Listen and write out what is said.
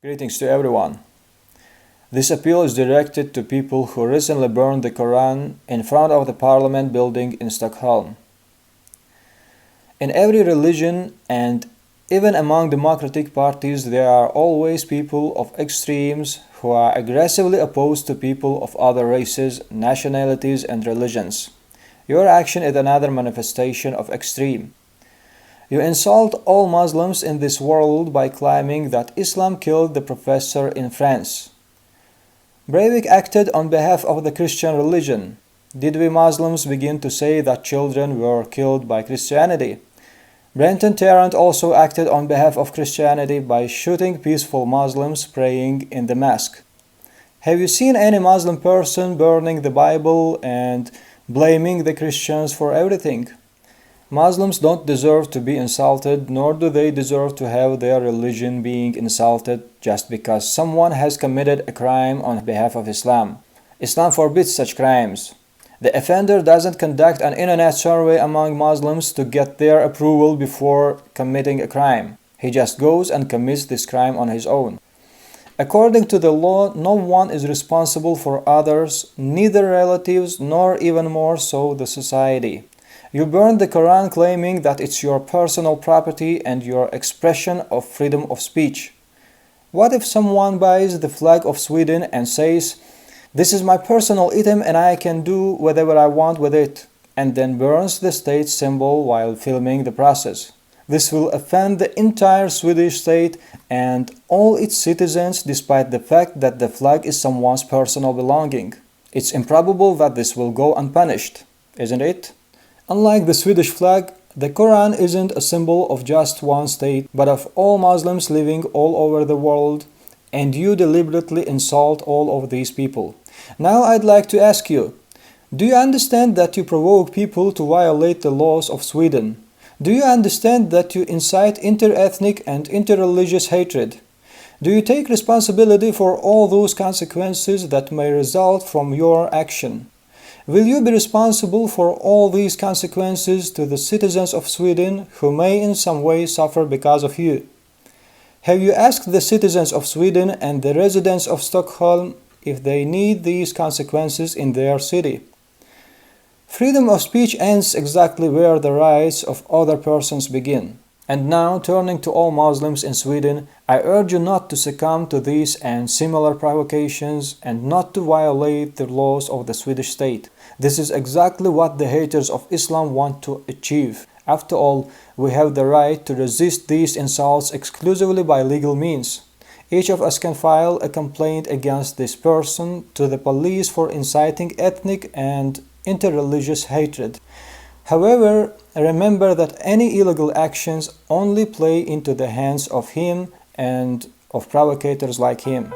Greetings to everyone. This appeal is directed to people who recently burned the Quran in front of the Parliament building in Stockholm. In every religion and even among democratic parties, there are always people of extremes who are aggressively opposed to people of other races, nationalities, and religions. Your action is another manifestation of extreme. You insult all Muslims in this world by claiming that Islam killed the professor in France. Breivik acted on behalf of the Christian religion. Did we Muslims begin to say that children were killed by Christianity? Brenton Tarrant also acted on behalf of Christianity by shooting peaceful Muslims praying in the mosque. Have you seen any Muslim person burning the Bible and blaming the Christians for everything? Muslims don't deserve to be insulted, nor do they deserve to have their religion being insulted just because someone has committed a crime on behalf of Islam. Islam forbids such crimes. The offender doesn't conduct an internet survey among Muslims to get their approval before committing a crime. He just goes and commits this crime on his own. According to the law, no one is responsible for others, neither relatives nor even more so the society. You burn the Quran claiming that it's your personal property and your expression of freedom of speech. What if someone buys the flag of Sweden and says, "This is my personal item and I can do whatever I want with it," and then burns the state symbol while filming the process? This will offend the entire Swedish state and all its citizens despite the fact that the flag is someone's personal belonging. It's improbable that this will go unpunished, isn't it? Unlike the Swedish flag, the Quran isn't a symbol of just one state, but of all Muslims living all over the world, and you deliberately insult all of these people. Now I'd like to ask you, do you understand that you provoke people to violate the laws of Sweden? Do you understand that you incite inter-ethnic and inter-religious hatred? Do you take responsibility for all those consequences that may result from your action? Will you be responsible for all these consequences to the citizens of Sweden who may in some way suffer because of you? Have you asked the citizens of Sweden and the residents of Stockholm if they need these consequences in their city? Freedom of speech ends exactly where the rights of other persons begin. And now, turning to all Muslims in Sweden, I urge you not to succumb to these and similar provocations and not to violate the laws of the Swedish state. This is exactly what the haters of Islam want to achieve. After all, we have the right to resist these insults exclusively by legal means. Each of us can file a complaint against this person to the police for inciting ethnic and interreligious hatred. However, remember that any illegal actions only play into the hands of him and of provocators like him.